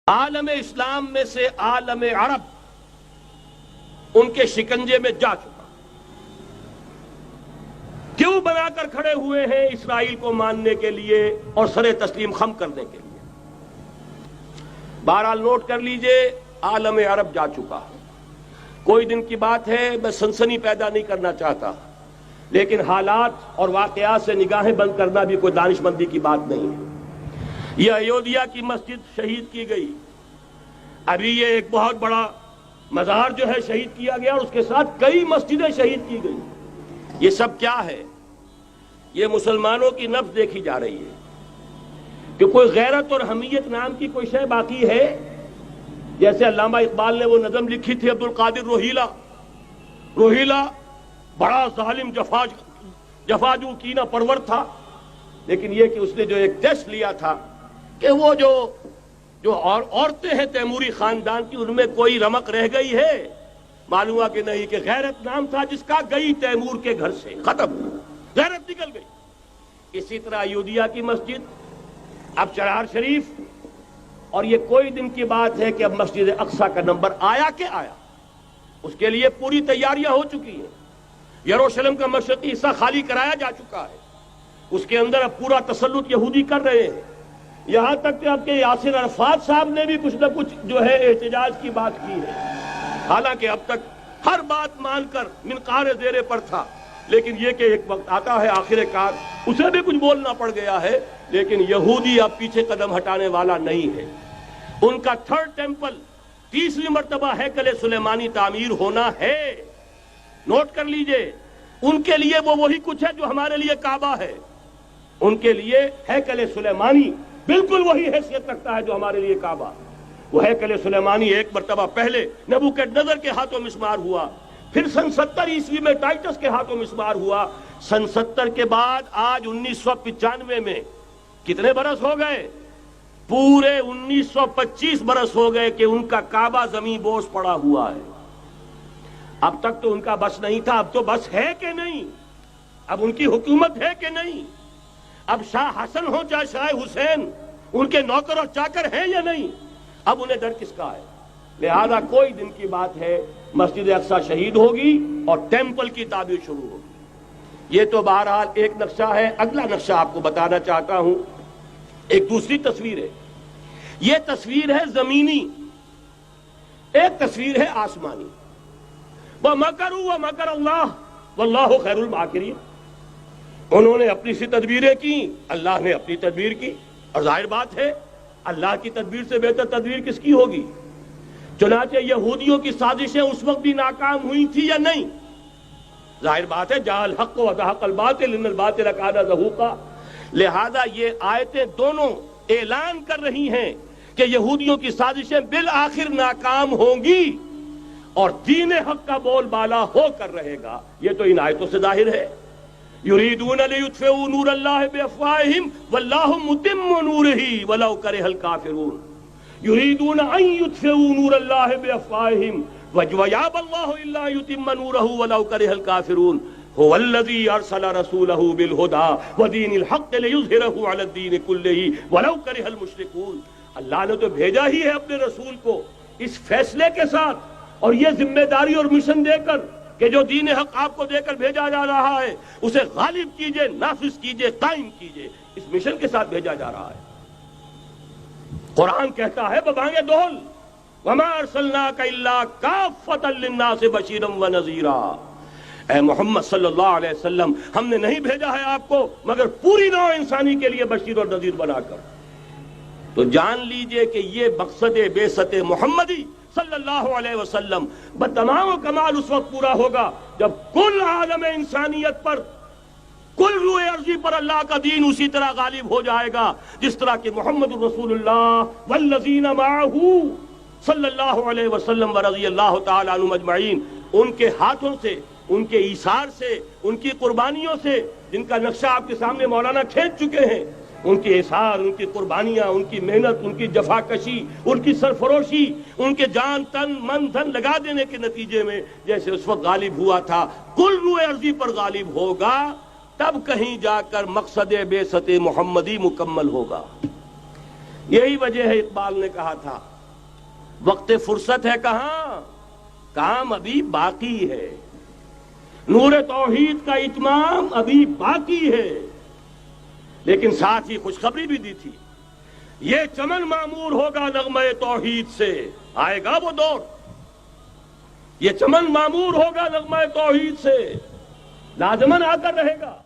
عالم اسلام میں سے عالم عرب ان کے شکنجے میں جا چکا، کیوں بنا کر کھڑے ہوئے ہیں اسرائیل کو ماننے کے لیے اور سر تسلیم خم کرنے کے لیے؟ بہرحال نوٹ کر لیجئے، عالم عرب جا چکا۔ کوئی دن کی بات ہے، میں سنسنی پیدا نہیں کرنا چاہتا، لیکن حالات اور واقعات سے نگاہیں بند کرنا بھی کوئی دانش مندی کی بات نہیں ہے۔ یہ ایودھیا کی مسجد شہید کی گئی، ابھی یہ ایک بہت بڑا مزار جو ہے شہید کیا گیا، اور اس کے ساتھ کئی مسجدیں شہید کی گئی۔ یہ سب کیا ہے؟ یہ مسلمانوں کی نفس دیکھی جا رہی ہے کہ کوئی غیرت اور حمیت نام کی کوئی شے باقی ہے؟ جیسے علامہ اقبال نے وہ نظم لکھی تھی، عبد القادر روہیلا بڑا ظالم جفاجو کینہ پرور تھا، لیکن یہ کہ اس نے جو ایک ٹیسٹ لیا تھا کہ وہ جو عورتیں ہیں تیموری خاندان کی، ان میں کوئی رمق رہ گئی ہے؟ معلوم ہوا کہ نہیں، کہ غیرت نام تھا جس کا گئی تیمور کے گھر سے، ختم، غیرت نکل گئی۔ اسی طرح ایودھیا کی مسجد، اب چرار شریف، اور یہ کوئی دن کی بات ہے کہ اب مسجد اقصی کا نمبر آیا کہ آیا، اس کے لیے پوری تیاریاں ہو چکی ہیں۔ یروشلم کا مشرقی حصہ خالی کرایا جا چکا ہے، اس کے اندر اب پورا تسلط یہودی کر رہے ہیں، یہاں تک کہ اب کے یاسر عرفات صاحب نے بھی کچھ نہ کچھ جو ہے احتجاج کی بات کی ہے، حالانکہ اب تک ہر بات مان کر منقار زیر پر تھا، لیکن یہ کہ ایک وقت آتا ہے آخر کار اسے بھی کچھ بولنا پڑ گیا ہے۔ لیکن یہودی اب پیچھے قدم ہٹانے والا نہیں ہے۔ ان کا تھرڈ ٹیمپل، تیسری مرتبہ ہیکل سلیمانی تعمیر ہونا ہے۔ نوٹ کر لیجئے، ان کے لیے وہ وہی کچھ ہے جو ہمارے لیے کعبہ ہے، ان کے لیے ہیکل سلیمانی بالکل وہی حیثیت رکھتا ہے جو ہمارے لیے کعبہ۔ وہ ہیکل سلیمانی ایک مرتبہ پہلے نبوکدنضر کے ہاتھوں مسمار ہوا، پھر سن 70 عیسوی میں ٹائٹس کے ہاتھوں مسمار ہوا، سن 70 کے بعد آج 1995 میں کتنے برس ہو گئے؟ پورے 1925 برس ہو گئے کہ ان کا کعبہ زمین بوس پڑا ہوا ہے۔ اب تک تو ان کا بس نہیں تھا، اب تو بس ہے کہ نہیں؟ اب ان کی حکومت ہے کہ نہیں؟ اب شاہ حسن ہو چاہے شاہ حسین، ان کے نوکر اور چاکر ہیں یا نہیں؟ اب انہیں ڈر کس کا ہے؟ لہذا کوئی دن کی بات ہے، مسجد اقصی شہید ہوگی اور ٹیمپل کی تعمیر شروع ہوگی۔ یہ تو بہرحال ایک نقشہ ہے۔ اگلا نقشہ آپ کو بتانا چاہتا ہوں، ایک دوسری تصویر ہے۔ یہ تصویر ہے زمینی، ایک تصویر ہے آسمانی۔ وَمَكَرُوا وَمَكَرَ اللَّهُ وَاللَّهُ خَيْرُ الْمَاكِرِينَ۔ انہوں نے اپنی سی تدبیریں کی، اللہ نے اپنی تدبیر کی، اور ظاہر بات ہے اللہ کی تدبیر سے بہتر تدبیر کس کی ہوگی؟ چنانچہ یہودیوں کی سازشیں اس وقت بھی ناکام ہوئی تھی یا نہیں؟ ظاہر بات ہے جاء الحق وزهق الباطل ان الباطل کان زہوقا۔ لہذا یہ آیتیں دونوں اعلان کر رہی ہیں کہ یہودیوں کی سازشیں بالآخر ناکام ہوں گی اور دین حق کا بول بالا ہو کر رہے گا۔ یہ تو ان آیتوں سے ظاہر ہے۔ یریدون لیطفئوا نور اللہ بافواہہم واللہ متم نورہ ولو کرہ الکافرون۔ یریدون ان یطفئوا نور اللہ بافواہہم ویابى اللہ الا یتم نورہ ولو کرہ الکافرون۔ هو الذی ارسل رسولہ بالہدی ودین الحق لیظہرہ علی الدین کلہ ولو کرہ المشرکون۔ اللہ نے تو بھیجا ہی ہے اپنے رسول کو اس فیصلے کے ساتھ اور یہ ذمہ داری اور مشن دے کر کہ جو دین حق آپ کو دے کر بھیجا جا رہا ہے اسے غالب کیجئے، نافذ کیجئے، قائم کیجئے، اس مشن کے ساتھ بھیجا جا رہا ہے۔ قرآن کہتا ہے ببانگ دہل وما ارسلناک الا کافۃ للناس بشیرا ونذیرا۔ اے محمد صلی اللہ علیہ وسلم، ہم نے نہیں بھیجا ہے آپ کو مگر پوری نوع انسانی کے لیے بشیر اور نذیر بنا کر۔ تو جان لیجئے کہ یہ مقصد بعثت محمدی صلی اللہ علیہ وسلم بتمام و کمال اس وقت پورا ہوگا جب کل عالم انسانیت پر، کل روئے ارضی پر اللہ کا دین اسی طرح غالب ہو جائے گا جس طرح کہ محمد رسول اللہ والذین معہ صلی اللہ علیہ وسلم ورضی اللہ تعالی عنہم اجمعین، ان کے ہاتھوں سے، ان کے ایثار سے، ان کی قربانیوں سے، جن کا نقشہ آپ کے سامنے مولانا کھینچ چکے ہیں، ان کے اثار، ان کی قربانیاں، ان کی محنت، ان کی جفاکشی، ان کی سرفروشی، ان کے جان تن من دھن لگا دینے کے نتیجے میں جیسے اس وقت غالب ہوا تھا کل روئے ارضی پر غالب ہوگا، تب کہیں جا کر مقصد بعثت محمدی مکمل ہوگا۔ یہی وجہ ہے اقبال نے کہا تھا وقت فرصت ہے کہاں، کام ابھی باقی ہے، نور توحید کا اتمام ابھی باقی ہے۔ لیکن ساتھ ہی خوشخبری بھی دی تھی، یہ چمن معمور ہوگا نغمہ توحید سے، آئے گا وہ دور، یہ چمن معمور ہوگا نغمہ توحید سے، لازماً آ کر رہے گا۔